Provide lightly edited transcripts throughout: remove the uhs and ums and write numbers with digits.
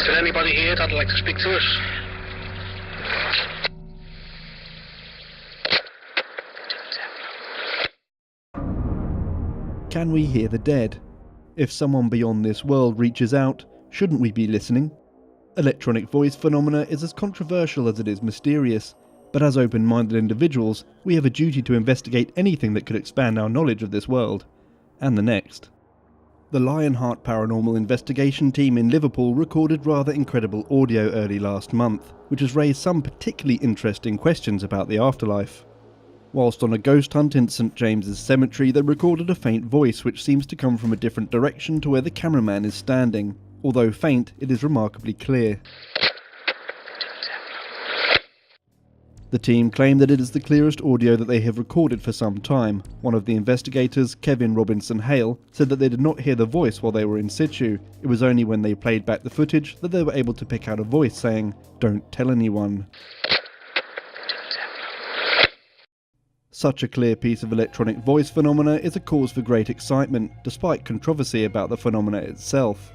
Is there anybody here that'd like to speak to us? Can we hear the dead? If someone beyond this world reaches out, shouldn't we be listening? Electronic voice phenomena is as controversial as it is mysterious, but as open-minded individuals, we have a duty to investigate anything that could expand our knowledge of this world, and the next. The Lionheart Paranormal Investigation team in Liverpool recorded rather incredible audio early last month, which has raised some particularly interesting questions about the afterlife. Whilst on a ghost hunt in St James's Cemetery, they recorded a faint voice which seems to come from a different direction to where the cameraman is standing. Although faint, it is remarkably clear. The team claim that it is the clearest audio that they have recorded for some time. One of the investigators, Kevin Robinson Hale, said that they did not hear the voice while they were in situ. It was only when they played back the footage that they were able to pick out a voice saying, "Don't tell anyone." Such a clear piece of electronic voice phenomena is a cause for great excitement, despite controversy about the phenomena itself.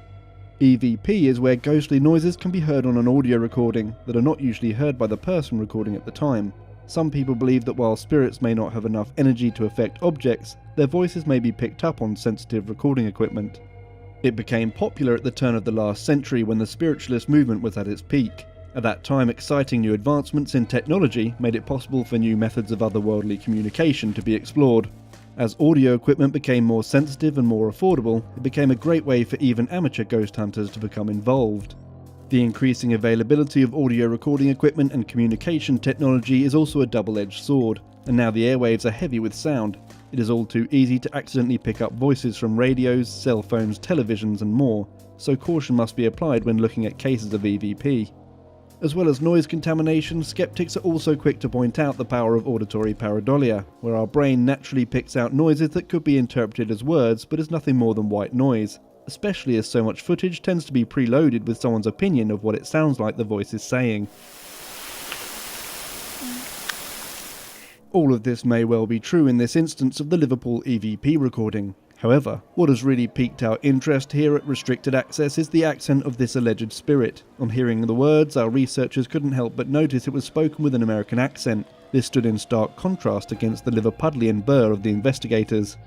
EVP is where ghostly noises can be heard on an audio recording that are not usually heard by the person recording at the time. Some people believe that while spirits may not have enough energy to affect objects, their voices may be picked up on sensitive recording equipment. It became popular at the turn of the last century when the spiritualist movement was at its peak. At that time, exciting new advancements in technology made it possible for new methods of otherworldly communication to be explored. As audio equipment became more sensitive and more affordable, it became a great way for even amateur ghost hunters to become involved. The increasing availability of audio recording equipment and communication technology is also a double-edged sword, and now the airwaves are heavy with sound. It is all too easy to accidentally pick up voices from radios, cell phones, televisions and more, so caution must be applied when looking at cases of EVP. As well as noise contamination, skeptics are also quick to point out the power of auditory pareidolia, where our brain naturally picks out noises that could be interpreted as words but is nothing more than white noise, especially as so much footage tends to be preloaded with someone's opinion of what it sounds like the voice is saying. All of this may well be true in this instance of the Liverpool EVP recording. However, what has really piqued our interest here at Restricted Access is the accent of this alleged spirit. On hearing the words, our researchers couldn't help but notice it was spoken with an American accent. This stood in stark contrast against the Liverpudlian burr of the investigators.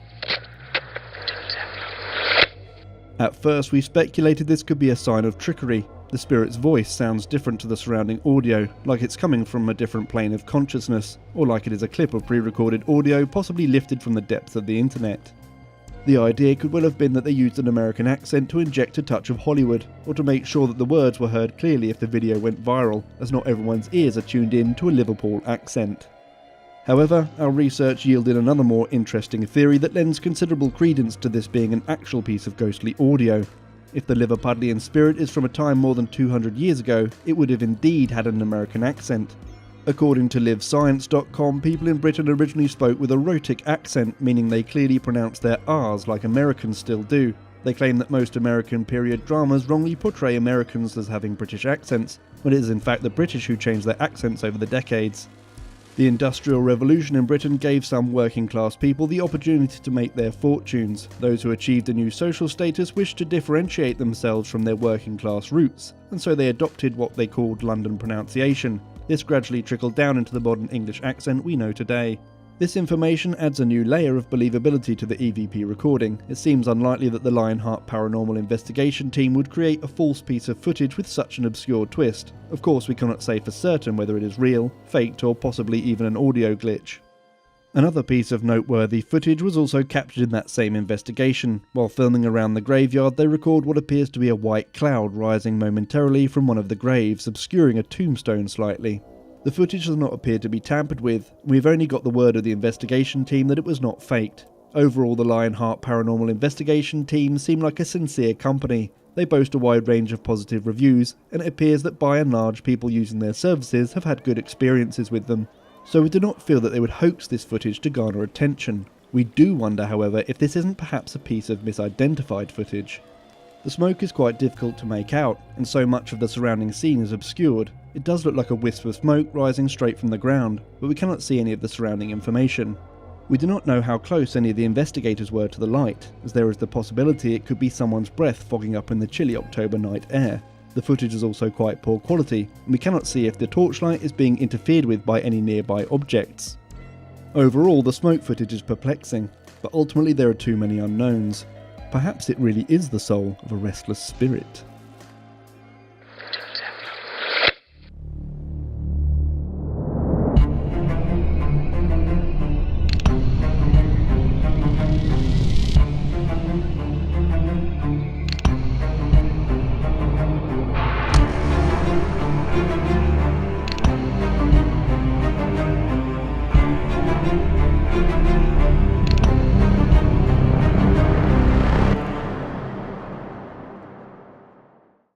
At first we speculated this could be a sign of trickery. The spirit's voice sounds different to the surrounding audio, like it's coming from a different plane of consciousness, or like it is a clip of pre-recorded audio possibly lifted from the depths of the internet. The idea could well have been that they used an American accent to inject a touch of Hollywood, or to make sure that the words were heard clearly if the video went viral, as not everyone's ears are tuned in to a Liverpool accent. However, our research yielded another more interesting theory that lends considerable credence to this being an actual piece of ghostly audio. If the Liverpudlian spirit is from a time more than 200 years ago, it would have indeed had an American accent. According to LiveScience.com, people in Britain originally spoke with a rhotic accent, meaning they clearly pronounced their R's like Americans still do. They claim that most American period dramas wrongly portray Americans as having British accents, when it is in fact the British who changed their accents over the decades. The Industrial Revolution in Britain gave some working class people the opportunity to make their fortunes. Those who achieved a new social status wished to differentiate themselves from their working class roots, and so they adopted what they called London pronunciation. This gradually trickled down into the modern English accent we know today. This information adds a new layer of believability to the EVP recording. It seems unlikely that the Lionheart Paranormal Investigation team would create a false piece of footage with such an obscure twist. Of course, we cannot say for certain whether it is real, faked, or possibly even an audio glitch. Another piece of noteworthy footage was also captured in that same investigation. While filming around the graveyard, they record what appears to be a white cloud rising momentarily from one of the graves, obscuring a tombstone slightly. The footage does not appear to be tampered with. We've only got the word of the investigation team that it was not faked. Overall, the Lionheart Paranormal Investigation team seem like a sincere company. They boast a wide range of positive reviews, and it appears that by and large people using their services have had good experiences with them. So we do not feel that they would hoax this footage to garner attention. We do wonder, however, if this isn't perhaps a piece of misidentified footage. The smoke is quite difficult to make out, and so much of the surrounding scene is obscured. It does look like a wisp of smoke rising straight from the ground, but we cannot see any of the surrounding information. We do not know how close any of the investigators were to the light, as there is the possibility it could be someone's breath fogging up in the chilly October night air. The footage is also quite poor quality, and we cannot see if the torchlight is being interfered with by any nearby objects. Overall, the smoke footage is perplexing, but ultimately there are too many unknowns. Perhaps it really is the soul of a restless spirit.